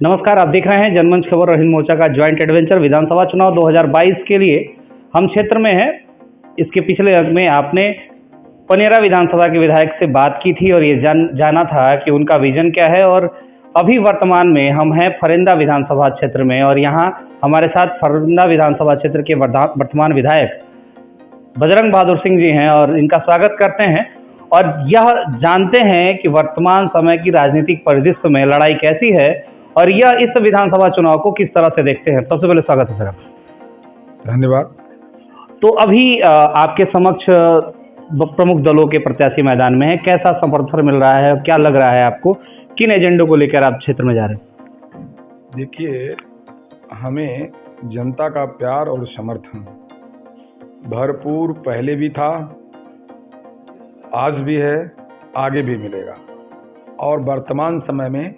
नमस्कार, आप देख रहे हैं जनमंच खबर और हिंद मोर्चा का जॉइंट एडवेंचर। विधानसभा चुनाव 2022 के लिए हम क्षेत्र में हैं। इसके पिछले अंक में आपने पनेरा विधानसभा के विधायक से बात की थी और ये जाना था कि उनका विजन क्या है। और अभी वर्तमान में हम हैं फरेंदा विधानसभा क्षेत्र में और यहाँ हमारे साथ फरेंदा विधानसभा क्षेत्र के वर्तमान विधायक बजरंग बहादुर सिंह जी हैं और इनका स्वागत करते हैं और यह जानते हैं कि वर्तमान समय की राजनीतिक परिदृश्य में लड़ाई कैसी है और यह इस विधानसभा चुनाव को किस तरह से देखते हैं। सबसे पहले स्वागत है सर। धन्यवाद। तो अभी आपके समक्ष प्रमुख दलों के प्रत्याशी मैदान में है, कैसा समर्थन मिल रहा है, क्या लग रहा है आपको, किन एजेंडों को लेकर आप क्षेत्र में जा रहे हैं? देखिए, हमें जनता का प्यार और समर्थन भरपूर पहले भी था, आज भी है, आगे भी मिलेगा और वर्तमान समय में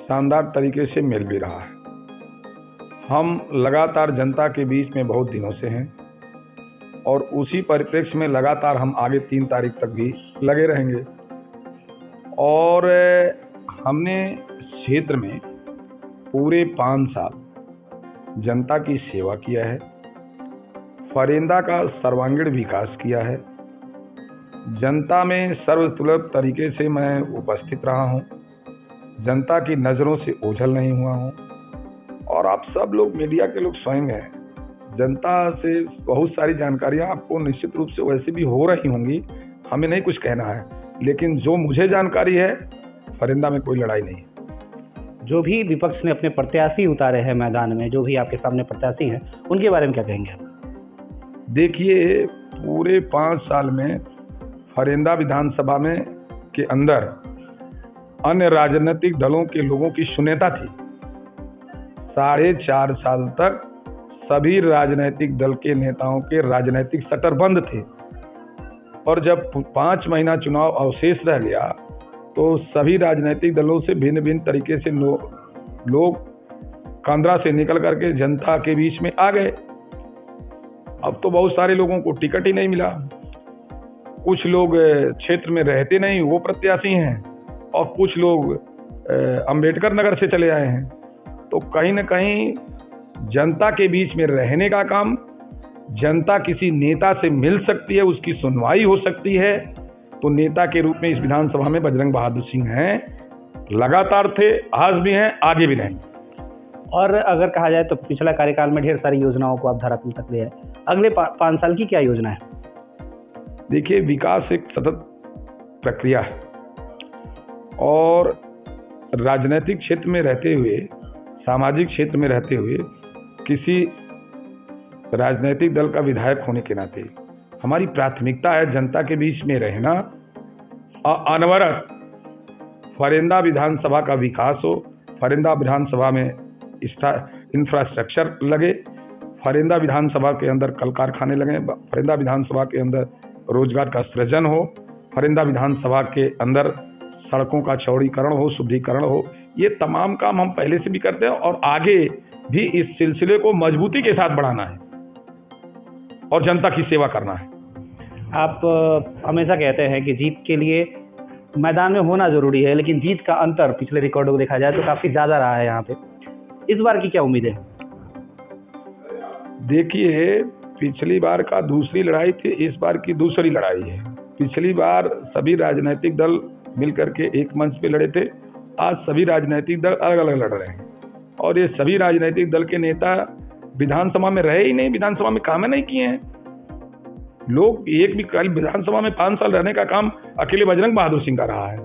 शानदार तरीके से मिल भी रहा है। हम लगातार जनता के बीच में बहुत दिनों से हैं और उसी परिप्रेक्ष्य में लगातार हम आगे 3 तारीख तक भी लगे रहेंगे। और हमने क्षेत्र में पूरे 5 साल जनता की सेवा किया है, फरेंदा का सर्वांगीण विकास किया है, जनता में सर्वसुलभ तरीके से मैं उपस्थित रहा हूं, जनता की नज़रों से ओझल नहीं हुआ हूं। और आप सब लोग मीडिया के लोग स्वयं हैं, जनता से बहुत सारी जानकारियां आपको निश्चित रूप से वैसे भी हो रही होंगी, हमें नहीं कुछ कहना है, लेकिन जो मुझे जानकारी है फरेंदा में कोई लड़ाई नहीं है। जो भी विपक्ष ने अपने प्रत्याशी उतारे हैं मैदान में, जो भी आपके सामने प्रत्याशी हैं, उनके बारे में क्या कहेंगे आप? देखिए, पूरे 5 साल में फरेंदा विधानसभा में के अंदर अन्य राजनीतिक दलों के लोगों की शून्यता थी। 4.5 साल तक सभी राजनीतिक दल के नेताओं के राजनीतिक शटर बंद थे और जब 5 महीना चुनाव अवशेष रह गया तो सभी राजनीतिक दलों से भिन्न भिन्न तरीके से लोग कांद्रा से निकल करके जनता के बीच में आ गए। अब तो बहुत सारे लोगों को टिकट ही नहीं मिला, कुछ लोग क्षेत्र में रहते नहीं वो प्रत्याशी हैं और कुछ लोग अंबेडकर नगर से चले आए हैं। तो कहीं ना कहीं जनता के बीच में रहने का काम, जनता किसी नेता से मिल सकती है, उसकी सुनवाई हो सकती है, तो नेता के रूप में इस विधानसभा में बजरंग बहादुर सिंह हैं, लगातार थे, आज भी हैं, आगे भी रहेंगे। और अगर कहा जाए तो पिछला कार्यकाल में ढेर सारी योजनाओं को आप धरातल तक ले आए, अगले 5 साल की क्या योजना है? देखिए, विकास एक सतत प्रक्रिया है और राजनीतिक क्षेत्र में रहते हुए, सामाजिक क्षेत्र में रहते हुए, किसी राजनीतिक दल का विधायक होने के नाते हमारी प्राथमिकता है जनता के बीच में रहना और अनवरत फरेंदा विधानसभा का विकास हो, फरेंदा विधानसभा में इंफ्रास्ट्रक्चर लगे, फरेंदा विधानसभा के अंदर कल कारखाने लगे, फरेंदा विधानसभा के अंदर रोजगार का सृजन हो, फरेंदा विधानसभा के अंदर सड़कों का चौड़ीकरण हो, शुद्धिकरण हो। ये तमाम काम हम पहले से भी करते हैं और आगे भी इस सिलसिले को मजबूती के साथ बढ़ाना है और जनता की सेवा करना है। आप हमेशा कहते हैं कि जीत के लिए मैदान में होना जरूरी है, लेकिन जीत का अंतर पिछले रिकॉर्डों को देखा जाए तो काफ़ी ज़्यादा रहा है यहाँ पे। इस बार की क्या उम्मीद है? देखिए, पिछली बार का दूसरी लड़ाई थी, इस बार की दूसरी लड़ाई है। पिछली बार सभी राजनीतिक दल मिलकर के एक मंच पे लड़े थे, आज सभी राजनीतिक दल अलग अलग लड़ रहे हैं और ये सभी राजनीतिक दल के नेता विधानसभा में रहे ही नहीं, विधानसभा में काम नहीं किए हैं। लोग एक भी कल विधानसभा में 5 साल रहने का काम अकेले बजरंग बहादुर सिंह का रहा है।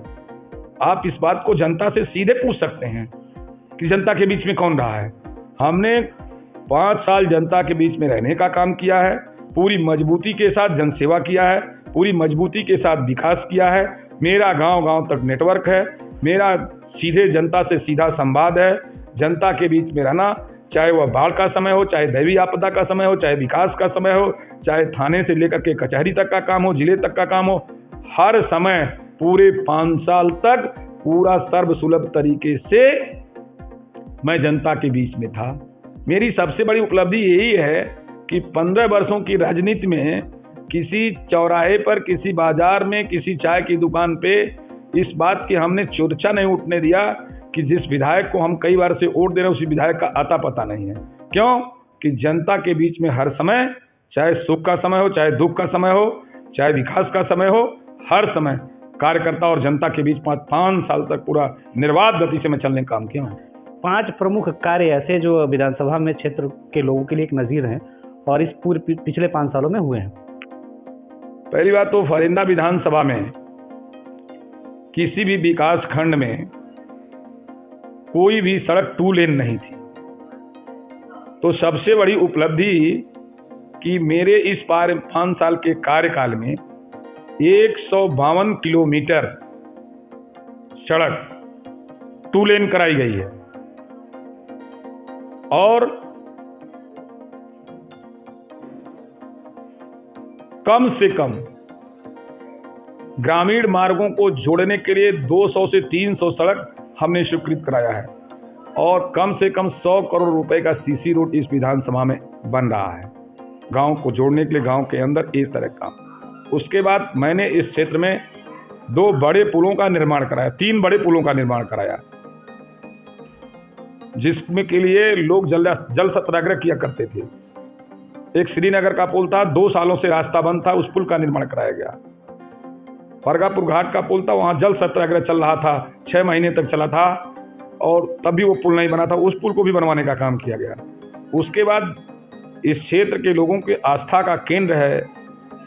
आप इस बात को जनता से सीधे पूछ सकते हैं कि जनता के बीच में कौन रहा है। हमने 5 साल जनता के बीच में रहने का काम किया है, पूरी मजबूती के साथ जनसेवा किया है, पूरी मजबूती के साथ विकास किया है। मेरा गांव-गांव तक नेटवर्क है, मेरा सीधे जनता से सीधा संवाद है। जनता के बीच में रहना, चाहे वह बाढ़ का समय हो, चाहे दैवीय आपदा का समय हो, चाहे विकास का समय हो, चाहे थाने से लेकर के कचहरी तक का काम हो, जिले तक का काम हो, हर समय पूरे 5 साल तक पूरा सर्वसुलभ तरीके से मैं जनता के बीच में था। मेरी सबसे बड़ी उपलब्धि यही है कि 15 वर्षों की राजनीति में किसी चौराहे पर, किसी बाजार में, किसी चाय की दुकान पे इस बात की हमने चर्चा नहीं उठने दिया कि जिस विधायक को हम कई बार से वोट दे रहे हैं उसी विधायक का आता पता नहीं है। क्यों कि जनता के बीच में हर समय, चाहे सुख का समय हो, चाहे दुख का समय हो, चाहे विकास का समय हो, हर समय कार्यकर्ता और जनता के बीच 5 साल तक पूरा निर्बाध गति से मैं चलने का काम किया हूँ। 5 प्रमुख कार्य ऐसे जो विधानसभा में क्षेत्र के लोगों के लिए एक नज़ीर हैं और इस पूरे पिछले 5 सालों में हुए हैं। पहली बात तो फरिंदा विधानसभा में किसी भी विकास खंड में कोई भी सड़क 2 लेन नहीं थी। तो सबसे बड़ी उपलब्धि कि मेरे इस 5 साल के कार्यकाल में 152 किलोमीटर सड़क 2 लेन कराई गई है और कम से कम ग्रामीण मार्गों को जोड़ने के लिए 200 से 300 सड़क हमने स्वीकृत कराया है और कम से कम 100 करोड़ रुपए का सीसी रोड इस विधानसभा में बन रहा है गांव को जोड़ने के लिए, गांव के अंदर इस तरह का। उसके बाद मैंने इस क्षेत्र में 2 बड़े पुलों का निर्माण कराया, 3 बड़े पुलों का निर्माण कराया, जिसमें के लिए लोग जल सत्याग्रह किया करते थे। एक श्रीनगर का पुल था, 2 सालों से रास्ता बंद था, उस पुल का निर्माण कराया गया। परगापुर घाट का पुल था, वहां जल सत्याग्रह चल रहा था, 6 महीने तक चला था और तब भी वो पुल नहीं बना था, उस पुल को भी बनवाने का काम किया गया। उसके बाद इस क्षेत्र के लोगों के आस्था का केंद्र है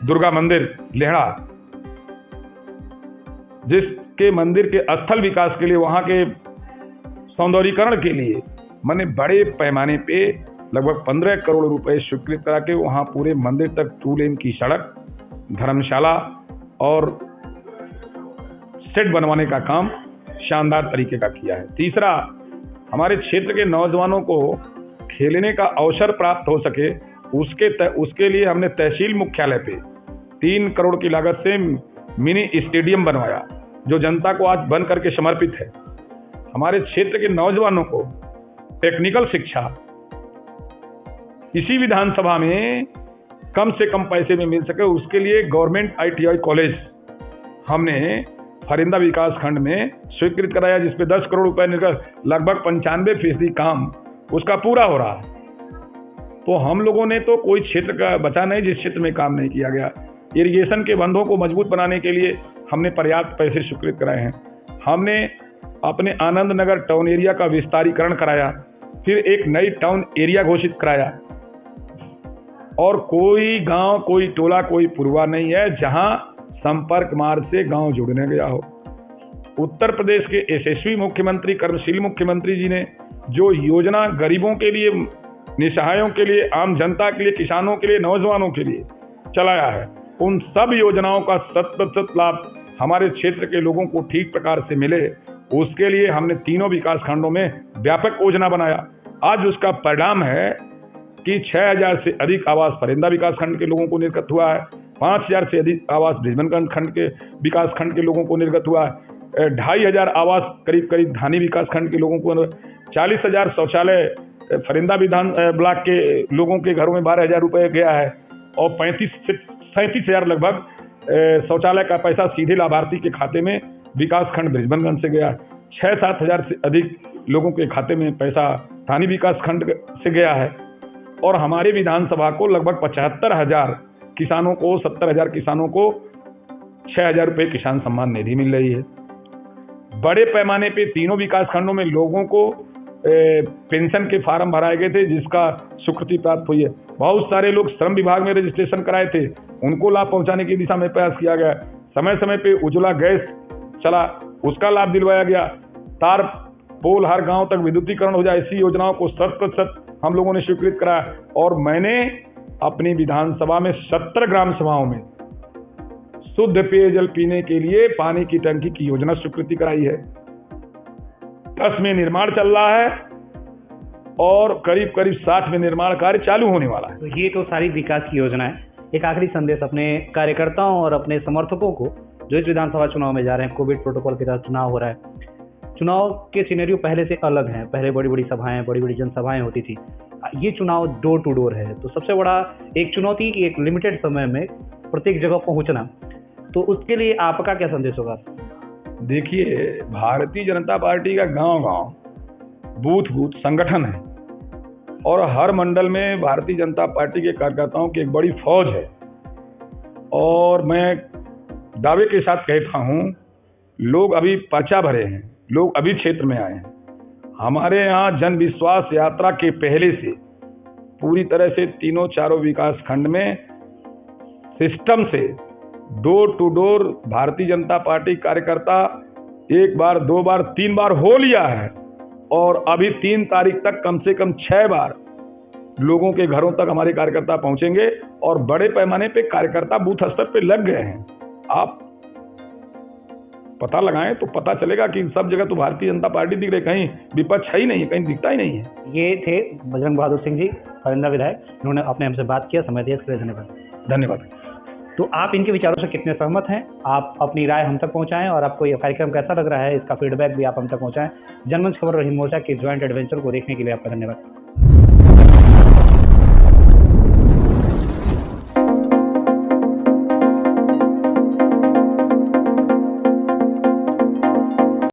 दुर्गा मंदिर लेहड़ा, जिसके मंदिर के स्थल विकास के लिए, वहां के सौंदर्यीकरण के लिए मैंने बड़े पैमाने पे लगभग 15 करोड़ रुपए स्वीकृत करा के वहां पूरे मंदिर तक 2 लेन की सड़क, धर्मशाला और सेट बनवाने का काम शानदार तरीके का किया है। तीसरा, हमारे क्षेत्र के नौजवानों को खेलने का अवसर प्राप्त हो सके उसके लिए हमने तहसील मुख्यालय पे 3 करोड़ की लागत से मिनी स्टेडियम बनवाया, जो जनता को आज बन करके समर्पित है। हमारे क्षेत्र के नौजवानों को टेक्निकल शिक्षा इसी विधानसभा में कम से कम पैसे में मिल सके, उसके लिए गवर्नमेंट ITI कॉलेज हमने फरिंदा विकास खंड में स्वीकृत कराया, जिसपे 10 करोड़ रुपए निकल लगभग 95% काम उसका पूरा हो रहा है। तो हम लोगों ने तो कोई क्षेत्र का बचा नहीं जिस क्षेत्र में काम नहीं किया गया। इरिगेशन के बंधों को मजबूत बनाने के लिए हमने पर्याप्त पैसे स्वीकृत कराए हैं। हमने अपने आनंद नगर टाउन एरिया का विस्तारीकरण कराया, फिर एक नई टाउन एरिया घोषित कराया और कोई गांव, कोई टोला, कोई पुरवा नहीं है जहां संपर्क मार्ग से गांव जुड़ने गया हो। उत्तर प्रदेश के यशस्वी मुख्यमंत्री, कर्मशील मुख्यमंत्री जी ने जो योजना गरीबों के लिए, निसहायों के लिए, आम जनता के लिए, किसानों के लिए, नौजवानों के लिए चलाया है, उन सब योजनाओं का 100% लाभ हमारे क्षेत्र के लोगों को ठीक प्रकार से मिले, उसके लिए हमने तीनों विकास खंडों में व्यापक योजना बनाया। आज उसका परिणाम है कि 6000 से अधिक आवास फरिंदा विकास खंड के लोगों को निर्गत हुआ है, 5000 से अधिक आवास बृजमनगंज खंड के विकास खंड के लोगों को निर्गत हुआ है, 2500 आवास करीब धानी विकास खंड के लोगों को, 40,000 शौचालय फरिंदा विधान ब्लॉक के लोगों के घरों में 12,000 रुपये गया है और 35 से 37,000 लगभग शौचालय का पैसा सीधे लाभार्थी के खाते में विकास खंड बृजमनगंज से गया। 6-7 हज़ार से अधिक लोगों के खाते में पैसा थानी विकास खंड से गया है और हमारे विधानसभा को लगभग 75,000 किसानों को, 70,000 किसानों को 6,000 रुपये किसान सम्मान निधि मिल रही है। बड़े पैमाने पे तीनों विकास खंडों में लोगों को पेंशन के फार्म भराए गए थे, जिसका स्वीकृति प्राप्त हुई है। बहुत सारे लोग श्रम विभाग में रजिस्ट्रेशन कराए थे, उनको लाभ पहुंचाने की दिशा में प्रयास किया गया। समय समय पे उज्ज्वला गैस चला, उसका लाभ दिलवाया गया। तार पोल हर गांव तक विद्युतीकरण हो जाए, ऐसी योजनाओं को 100% हम लोगों ने स्वीकृत कराया। और मैंने अपनी विधानसभा में 70 ग्राम सभाओं में शुद्ध पेयजल पीने के लिए पानी की टंकी की योजना स्वीकृति कराई है। 10 में निर्माण चल रहा है और करीब 60 में निर्माण कार्य चालू होने वाला है। तो ये तो सारी विकास की योजना है। एक आखिरी संदेश अपने कार्यकर्ताओं और अपने समर्थकों को जो इस विधानसभा चुनाव में जा रहे हैं, कोविड प्रोटोकॉल के तहत चुनाव हो रहा है, चुनाव के सिनेरियो पहले से अलग हैं। पहले बड़ी बड़ी सभाएं, बड़ी बड़ी जनसभाएं होती थी, ये चुनाव डोर टू डोर है। तो सबसे बड़ा एक चुनौती कि एक लिमिटेड समय में प्रत्येक जगह पहुंचना, तो उसके लिए आपका क्या संदेश होगा? देखिए, भारतीय जनता पार्टी का गांव-गांव, बूथ-बूथ संगठन है और हर मंडल में भारतीय जनता पार्टी के कार्यकर्ताओं की एक बड़ी फौज है। और मैं दावे के साथ कहता हूं, लोग अभी पर्चा भरे हैं, लोग अभी क्षेत्र में आए हैं। हमारे यहाँ जन विश्वास यात्रा के पहले से पूरी तरह से तीनों चारों विकास खंड में सिस्टम से door to door Bharatiya Janata party कार्यकर्ता 1 बार 2 बार 3 बार हो लिया है और अभी 3 तारीख तक कम से कम 6 बार लोगों के घरों तक हमारे कार्यकर्ता पहुंचेंगे और बड़े पैमाने पे कार्यकर्ता बूथ स्तर पे लग गए हैं। आप पता लगाएं तो पता चलेगा कि सब जगह तो भारतीय जनता पार्टी दिख रही, कहीं विपक्ष है ही नहीं, कहीं दिखता ही नहीं है। ये थे बजरंग बहादुर सिंह जी, फरिंदा विधायक। इन्होंने आपने हमसे बात किया, समय दिया, इसके लिए धन्यवाद। धन्यवाद। तो आप इनके विचारों से कितने सहमत हैं, आप अपनी राय हम तक पहुंचाएं और आपको ये कार्यक्रम कैसा लग रहा है, इसका फीडबैक भी आप हम तक पहुंचाएं। जनमंच खबर रहीम मोर्चा के ज्वाइंट एडवेंचर को देखने के लिए आपका धन्यवाद।